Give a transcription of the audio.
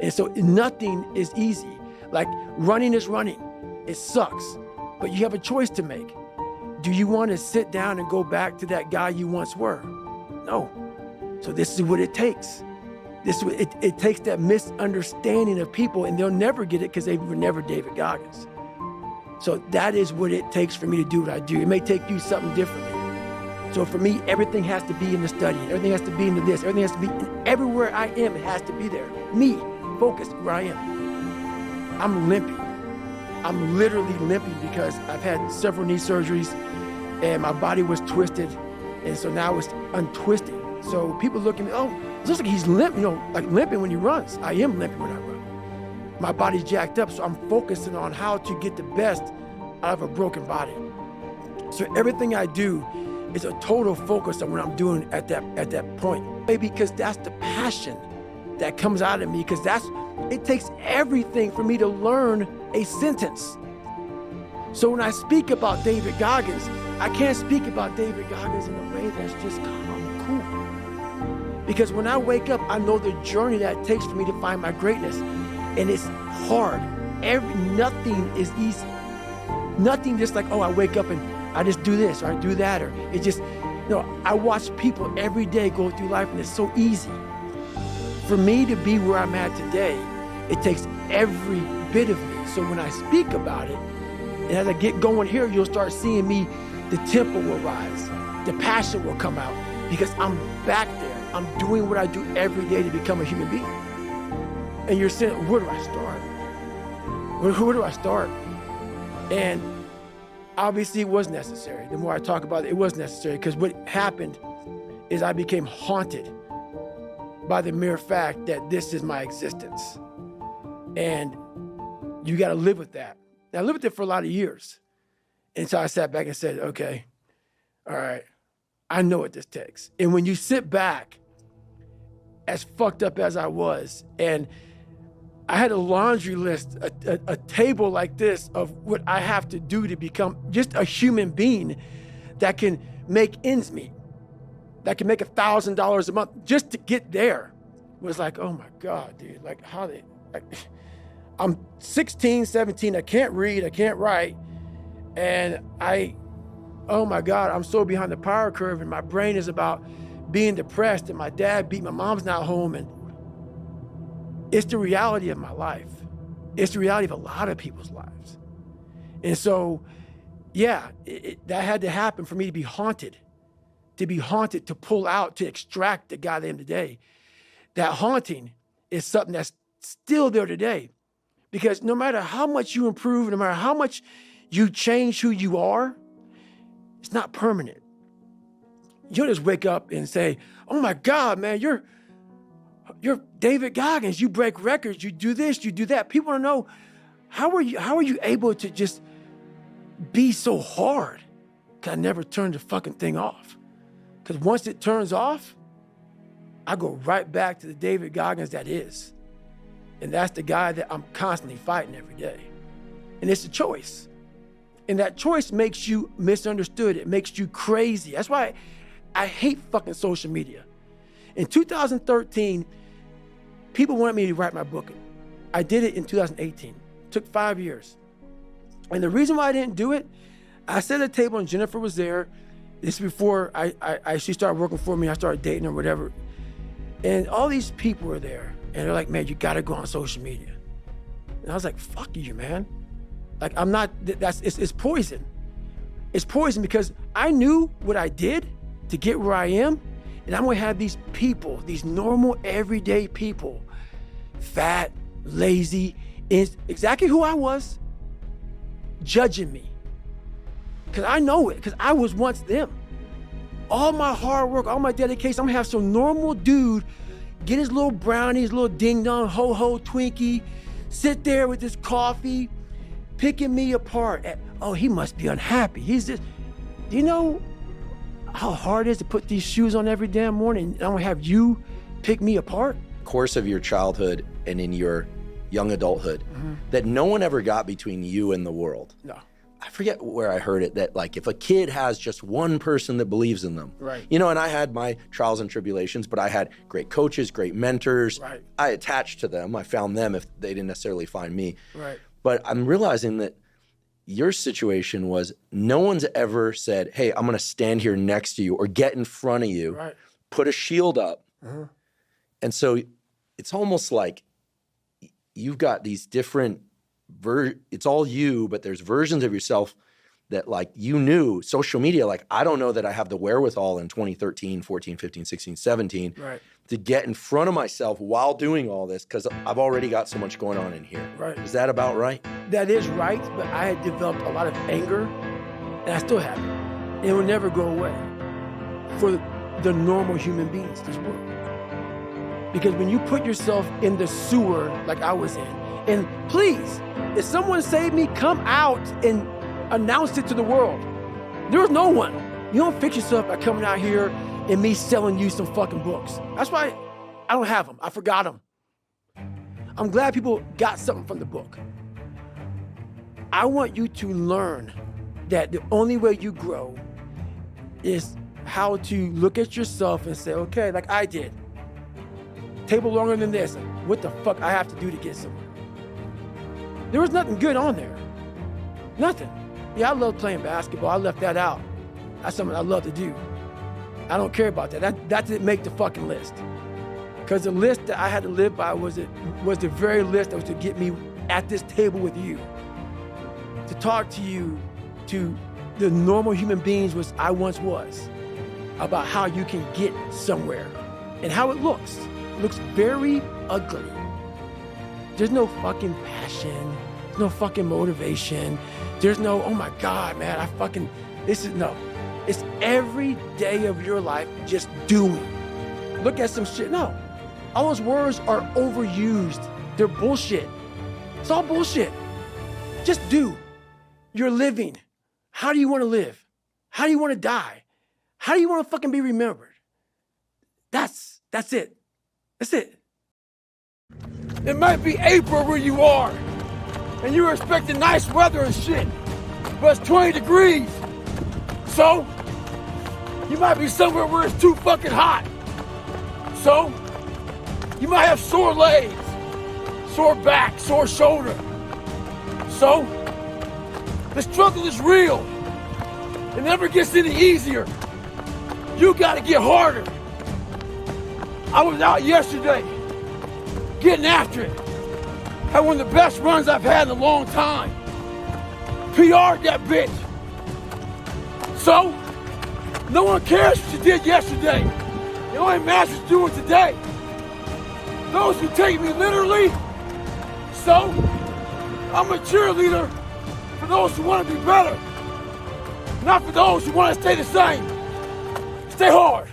And so nothing is easy. Like running is running. It sucks, but you have a choice to make. Do you want to sit down and go back to that guy you once were? No. So this is what it takes. It takes that misunderstanding of people, and they'll never get it because they were never David Goggins. So that is what it takes for me to do what I do. It may take you something differently. So for me, everything has to be in the study. Everything has to be into this. Everything has to be everywhere I am. It has to be there. Me, focused where I am. I'm limping. I'm literally limping because I've had several knee surgeries and my body was twisted. And so now it's untwisting. So people look at me, oh, it looks like he's limp, like limping when he runs. I am limping when I run. My body's jacked up, so I'm focusing on how to get the best out of a broken body. So everything I do is a total focus on what I'm doing at that point. Because that's the passion that comes out of me, because it takes everything for me to learn a sentence. So when I speak about David Goggins, I can't speak about David Goggins in a way that's just calm, cool. Because when I wake up, I know the journey that it takes for me to find my greatness. And it's hard. Nothing is easy. Nothing just like, oh, I wake up and I just do this or I do that, or it just, I watch people every day go through life and it's so easy. For me to be where I'm at today, it takes every bit of me. So when I speak about it, and as I get going here, you'll start seeing me, the tempo will rise, the passion will come out, because I'm back there. I'm doing what I do every day to become a human being. And you're saying, where do I start? Where do I start? And obviously it was necessary. The more I talk about it, it was necessary, because what happened is I became haunted by the mere fact that this is my existence. And you got to live with that. And I lived with it for a lot of years. And so I sat back and said, okay, all right, I know what this takes. And when you sit back, as fucked up as I was, and I had a laundry list, a table like this of what I have to do to become just a human being that can make ends meet, that can make $1,000 a month just to get there, was like, oh my God, dude, like I'm 16, 17, I can't read, I can't write, and oh my God, I'm so behind the power curve, and my brain is about being depressed, and my dad beat, my mom's not home, and it's the reality of my life. It's the reality of a lot of people's lives. And so, yeah, that had to happen for me to be haunted, to pull out, to extract the guy that I am today. That haunting is something that's still there today. Because no matter how much you improve, no matter how much you change who you are, it's not permanent. You don't just wake up and say, oh my God, man, you're David Goggins, you break records, you do this, you do that. People want to know, how are you able to just be so hard? Because I never turned the fucking thing off. Because once it turns off, I go right back to the David Goggins that is. And that's the guy that I'm constantly fighting every day. And it's a choice. And that choice makes you misunderstood. It makes you crazy. That's why I hate fucking social media. In 2013, people wanted me to write my book. I did it in 2018. It took 5 years. And the reason why I didn't do it, I sat at a table and Jennifer was there. This is before she started working for me. I started dating her, whatever. And all these people were there. And they're like, man, you gotta go on social media. And I was like, fuck you, man. Like, I'm not, it's poison. It's poison because I knew what I did to get where I am. And I'm gonna have these people, these normal, everyday people, fat, lazy, exactly who I was, judging me. Because I know it, because I was once them. All my hard work, all my dedication, I'm gonna have some normal dude get his little brownie, his little ding-dong, ho-ho Twinkie, sit there with his coffee, picking me apart. Oh, he must be unhappy. He's just, do you know how hard it is to put these shoes on every damn morning? And I'm gonna have you pick me apart? Course of your childhood and in your young adulthood that no one ever got between you and the world. No. I forget where I heard it, that like if a kid has just one person that believes in them, Right. you know, and I had my trials and tribulations, but I had great coaches, great mentors. Right. I attached to them. I found them if they didn't necessarily find me. Right. But I'm realizing that your situation was no one's ever said, hey, I'm going to stand here next to you or get in front of you, Right. put a shield up. And so it's almost like you've got these different it's all you, but there's versions of yourself that like you knew. Social media, like I don't know that I have the wherewithal in 2013, 14, 15, 16, 17 Right. to get in front of myself while doing all this because I've already got so much going on in here. Right. Is that about right? That is right, but I had developed a lot of anger, and I still have it. It will never go away for the normal human beings in this world. Because when you put yourself in the sewer like I was in, and please, if someone saved me, come out and announce it to the world. There was no one. You don't fix yourself by coming out here and me selling you some fucking books. That's why I don't have them. I forgot them. I'm glad people got something from the book. I want you to learn that the only way you grow is how to look at yourself and say, okay, like I did. Table longer than this. What the fuck I have to do to get somewhere? There was nothing good on there. Nothing. Yeah, I love playing basketball. I left that out. That's something I love to do. I don't care about that. That didn't make the fucking list. Because the list that I had to live by was the very list that was to get me at this table with you. To talk to you, to the normal human beings which I once was, about how you can get somewhere and how it looks. It looks very ugly. There's no fucking passion. There's no fucking motivation. There's no, oh my God, man, no. It's every day of your life just doing. Look at some shit. No, all those words are overused. They're bullshit. It's all bullshit. Just do. You're living. How do you want to live? How do you want to die? How do you want to fucking be remembered? That's it. That's it. It might be April where you are, and you're expecting nice weather and shit, but it's 20 degrees. So, you might be somewhere where it's too fucking hot. So, you might have sore legs, sore back, sore shoulder. So, the struggle is real. It never gets any easier. You gotta get harder. I was out yesterday, getting after it. Had one of the best runs I've had in a long time. PR'd that bitch. So, no one cares what you did yesterday. It only matters what you're doing today. Those who take me literally, so, I'm a cheerleader for those who want to be better. Not for those who want to stay the same. Stay hard.